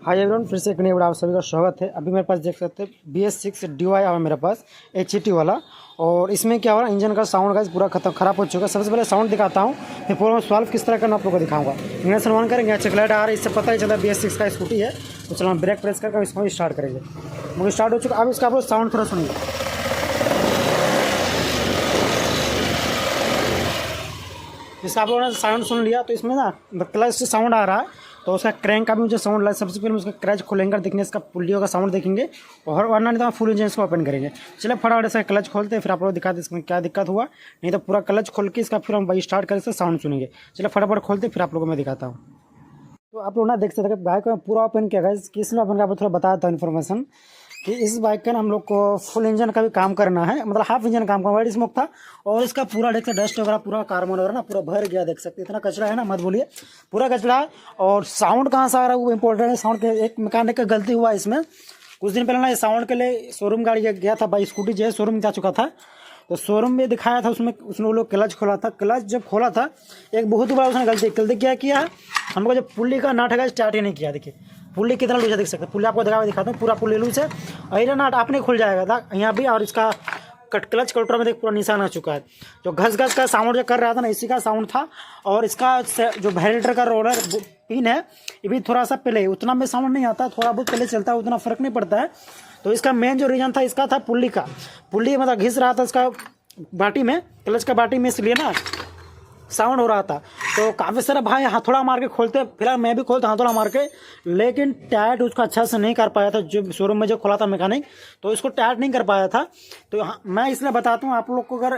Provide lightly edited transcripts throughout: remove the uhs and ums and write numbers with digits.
Hi everyone, फिर से एक नई वीडियो आप सभी का स्वागत है। अभी मेरे पास देख सकते हैं BS6 DY है मेरे पास HET वाला। और इसमें क्या हो रहा है, इंजन का साउंड गाइस पूरा खराब हो चुका है। सबसे पहले साउंड दिखाता हूँ, फिर प्रॉब्लम सॉल्व किस तरह करना आप लोगों को दिखाऊंगा। इंग्लिशन ऑन करेंगे, चेक लाइट आ रहा है, इससे पता ही चला BS6 का स्कूटी है। तो चलो हम ब्रेक प्रेस करके इसको स्टार्ट करेंगे। मुझे स्टार्ट हो चुका। अब इसका आप लोग साउंड थोड़ा सुनिए। इसका आप लोगों ने साउंड सुन लिया, तो इसमें ना क्लच से साउंड आ रहा है, तो उसका क्रैंक का भी मुझे साउंड लगा। सबसे पहले उसका क्लच खोलेंगे, देखेंगे इसका पुलियों का साउंड देखेंगे, और वरना नहीं तो फुल इंजन इसको ओपन करेंगे। चलिए फटाफट इसका क्लच खोलते हैं, फिर आप लोग दिखाते इसमें क्या दिक्कत हुआ। नहीं तो पूरा क्लच खोल के इसका फिर हम बाई स्टार्ट करके साउंड सुनेंगे। चलिए फटाफट खोलते, फिर आप लोगों को मैं दिखाता हूँ। तो आप लोग ना देख सकते हैं बाइक में पूरा ओपन किया गया। किसने ओपन किया थोड़ा बता देता हूँ इन्फॉर्मेशन कि इस बाइक का हम लोग को फुल इंजन का भी काम करना है, मतलब हाफ इंजन काम करना। वाइट स्मोक था और इसका पूरा देख सकते डस्ट वगैरह पूरा कार्बन वगैरह ना पूरा भर गया। देख सकते इतना कचरा है ना, मत बोलिए, पूरा कचरा है। और साउंड कहाँ से आ रहा है वो इंपॉर्टेंट है। साउंड के एक मैकेनिक का गलती हुआ इसमें। कुछ दिन पहले ना ये साउंड के लिए शोरूम गाड़ी गया था, बाइक स्कूटी जो है शोरूम जा चुका था। तो शोरूम में दिखाया था, उसमें उसने वो लोग क्लच खोला था। क्लच जब खोला था, एक बहुत बड़ा उसने गलती क्या किया है, हम लोग जब पुल्ली का नाट है स्टार्ट ही नहीं किया। देखिए पुल्ली कितना लूज है, देख सकते हैं। पुल्ली आपको दिखाता हूँ, पूरा पुल्ली लूज है। अरे नाट आपने खुल जाएगा था यहाँ भी। और इसका क्लच कल्टर में देख पूरा निशान आ चुका है। जो घस घस का साउंड जो कर रहा था ना, इसी का साउंड था। और इसका जो वेरिएटर का रोलर पिन है, ये भी थोड़ा सा पहले, उतना में साउंड नहीं आता, थोड़ा बहुत पहले चलता है, उतना फर्क नहीं पड़ता है। तो इसका मेन जो रीजन था इसका था पुल्ली का। पुल्ली मतलब घिस रहा था इसका बाटी में, क्लच का बाटी में, इसलिए ना साउंड हो रहा था। तो काफ़ी सारा भाई हथौड़ा मार के खोलते, फिलहाल मैं भी खोलता हथौड़ा मार के, लेकिन टाइट उसको अच्छा से नहीं कर पाया था। जो शोरूम में जो खोला था मैकेनिक, तो इसको टाइट नहीं कर पाया था। तो मैं इसलिए बताता हूँ आप लोग को, अगर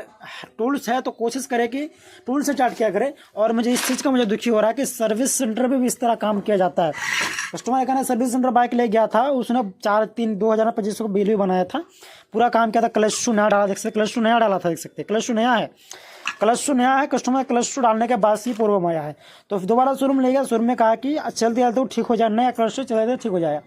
टूल्स है तो कोशिश करें कि टूल से टाइट किया करें। और मुझे इस चीज़ का मुझे दुखी हो रहा है कि सर्विस सेंटर पर भी इस तरह काम किया जाता है। कस्टमर का सर्विस सेंटर बाइक ले गया था, उसने 2025 को बिल भी बनाया था, पूरा काम किया था। क्लच शू नया डाला, देख सकते क्लच शू नया डाला था, देख सकते क्लच शू नया है। क्लच शू नया है, कस्टमर क्लच शू डालने के बाद ही प्रॉब्लम आया है। तो दोबारा शोरूम ले गया, शोरूम में कहा कि चलते चलते ठीक हो जाए, नया क्लच शू चलते ठीक हो जाएगा।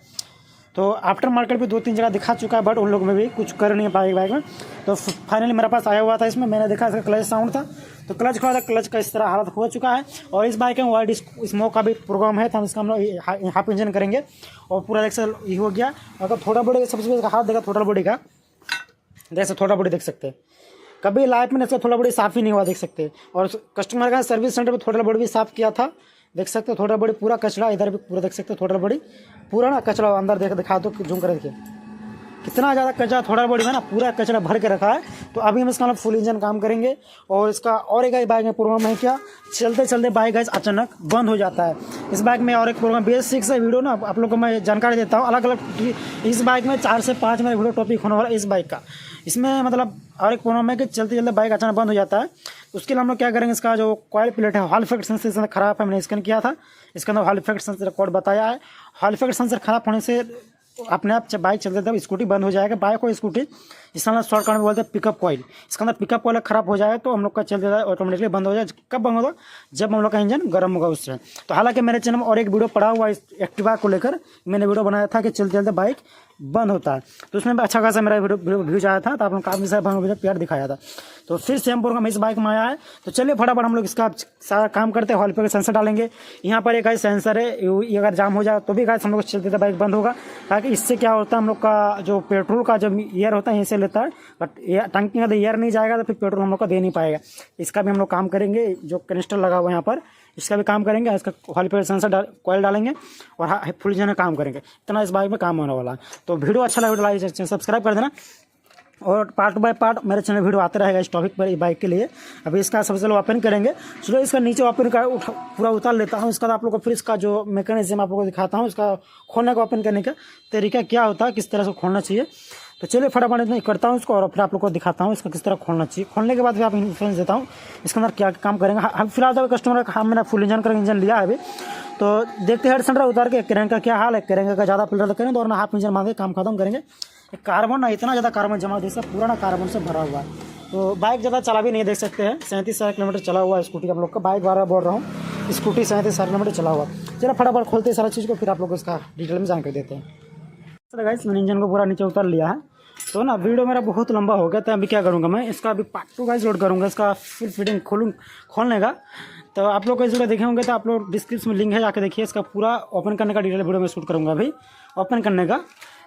तो आफ्टर मार्केट भी 2-3 जगह दिखा चुका है, बट उन लोग में भी कुछ कर नहीं पाएगी बाइक में। तो फाइनली मेरे पास आया हुआ था, इसमें मैंने देखा इसका क्लच साउंड था, तो क्लच खोला था, क्लच का इस तरह हालत हो चुका है। और इस बाइक में वाइड स्मोक का भी प्रोग्राम है, तो हम इसका हम लोग हाफ इंजन करेंगे। और पूरा देख सकते ये हो गया। अगर थोड़ा बॉडी सबसे हाथ देखा, थोड़ा बॉडी का जैसे थोड़ा बॉडी देख सकते हैं, कभी लाइफ में इसका थोड़ा बॉडी साफ ही नहीं हुआ, देख सकते हैं। और कस्टमर का सर्विस सेंटर पे थोड़ा बॉडी भी साफ किया था, देख सकते हो। थोड़ा बॉडी पूरा कचरा, इधर भी पूरा देख सकते हो, थोड़ा बॉडी पूरा ना कचरा अंदर दिखा दो, जूम कर देखिए कितना ज़्यादा कचरा थोड़ा बॉडी में ना पूरा कचरा भर के रखा है। तो अभी हम इसका मतलब फुल इंजन काम करेंगे। और इसका और एक बाइक में प्रॉब्लम है क्या, चलते चलते बाइक अचानक बंद हो जाता है। इस बाइक में और एक प्रॉब्लम, BS6 वीडियो ना आप लोग को मैं जानकारी देता हूँ अलग अलग। इस बाइक में 4 से 5 मेरा वीडियो टॉपिक होने वाला इस बाइक का। इसमें मतलब और एक प्रॉब्लम है कि चलते चलते बाइक अचानक बंद हो जाता है। उसके लिए हम लोग क्या करेंगे, इसका जो कॉइल प्लेट है, हॉल इफेक्ट सेंसर खराब है, मैंने स्कैन किया था, इसके अंदर हॉल इफेक्ट सेंसर कोड बताया है। हॉल इफेक्ट सेंसर खराब होने से अपने आप जब बाइक चलते तब स्कूटी बंद हो जाएगा। बाइक और स्कूटी इसका अंदर शॉर्टकट में बोलते हैं पिकअप कॉइल, इसके अंदर पिकअप कॉइल खराब हो जाए तो हम लोग का चलते जाए ऑटोमेटिकली बंद हो जाए। कब बंद होगा, जब हम लोग का इंजन गर्म होगा उससे। तो हालांकि मेरे चैनल में और एक वीडियो पड़ा हुआ है एक्टिवा को लेकर, मैंने वीडियो बनाया था कि चलते चलते बाइक बंद होता है, तो उसमें भी अच्छा खासा मेरा व्यूज आया था। तो आप लोग काफ़ी सारा प्यार दिखाया था। तो फिर सेम प्रोग्राम इस बाइक में आया है। तो चलिए फटाफट हम लोग इसका सारा काम करते हैं। हॉल पे सेंसर डालेंगे, यहाँ पर एक गाइस सेंसर है, ये अगर जाम हो जाए तो भी गाइस हम लोग चलते बाइक बंद होगा। ताकि इससे क्या होता है, हम लोग का जो पेट्रोल का जो एयर होता है यहीं से लेता है, बट टंकी में एयर नहीं जाएगा तो फिर पेट्रोल हम लोग का दे नहीं पाएगा। इसका भी हम लोग काम करेंगे, जो कनिस्टर लगा हुआ है यहाँ पर, इसका भी काम करेंगे। इसका हॉल पे सेंसर कॉइल डालेंगे और फुल इंजन काम करेंगे। इतना इस बाइक में काम होने वाला है। तो वीडियो अच्छा लगे तो लाइक सब्सक्राइब कर देना, और पार्ट बाय पार्ट मेरे चैनल वीडियो आते रहेगा इस टॉपिक पर, इस बाइक के लिए। अभी इसका सबसे पहले ओपन करेंगे। चलो इसका नीचे ओपन कर पूरा उतार लेता हूँ। इसका आप लोग को फिर इसका जो मैकेनिज्म आप लोगों को दिखाता हूँ, इसका खोलने का ओपन करने का तरीका क्या होता है, किस तरह से खोलना चाहिए। तो चलिए फटाफट इतना करता हूँ इसको, और फिर आप लोग को दिखाता हूँ इसका किस तरह खोलना चाहिए। खोलने के बाद फिर आप इन्फ्लुएंस देता हूँ इसके अंदर क्या काम करेंगे। हम फिलहाल तो कस्टमर का मैंने फुल इंजन कर इंजन लिया है अभी। तो देखते हैं हेड सेंटर उतार के क्रैंक का क्या हाल है। क्रैंक का ज़्यादा फिल्टर करेंगे तो, और ना हाफ इंजन मांगे काम खत्म करेंगे। कार्बन ना इतना ज़्यादा कार्बन जमा जैसा पूरा ना कार्बन से भरा हुआ है। तो बाइक ज़्यादा चला भी नहीं, देख सकते हैं 37,000 किलोमीटर चला हुआ है स्कूटी आप लोग का। बाइक बार बोल रहा हूँ, स्कूटी 37,000 किलोमीटर चला हुआ। चलो फटाफट खोलते हैं सारा चीज़ को, फिर आप लोग को इसका डिटेल में जानकारी देते हैं। चलो गाइस, मैंने इंजन को पूरा नीचे उतार लिया है। तो ना वीडियो मेरा बहुत लंबा हो गया, तो अभी क्या करूँगा मैं, इसका अभी पार्ट 2 गाइस लोड करूँगा, इसका फिर फिटिंग खोलने का। तो आप लोग इस वीडियो देखे होंगे तो आप लोग डिस्क्रिप्शन में लिंक है, जाके देखिए। इसका पूरा ओपन करने का डिटेल वीडियो में शूट करूँगा अभी ओपन करने का।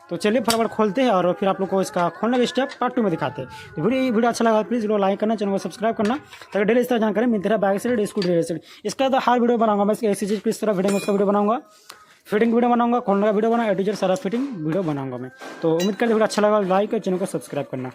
तो चलिए फटाफट खोलते हैं और फिर आप लोग को इसका खोलने का स्टेप पार्ट 2 में दिखाते हैं। तो वीडियो अच्छा लगा प्लीज़ वीडियो लाइक करना, चैनल को सब्सक्राइब करना, ताकि डेली इस तरह जानकारी मिलती रहे बाइक से स्कूटी रिलेटेड। इसका तो हर वीडियो बनाऊंगा मैं, ऐसी चीज़ किस तरह फिटिंग उसका वीडियो बनाऊंगा, फिटिंग वीडियो बनाऊंगा, खोलने का वीडियो बनाऊंगा, A to Z सारा फिटिंग वीडियो बनाऊंगा मैं। तो उम्मीद करते वीडियो अच्छा लगा, लाइक और चैनल को सब्सक्राइब करना।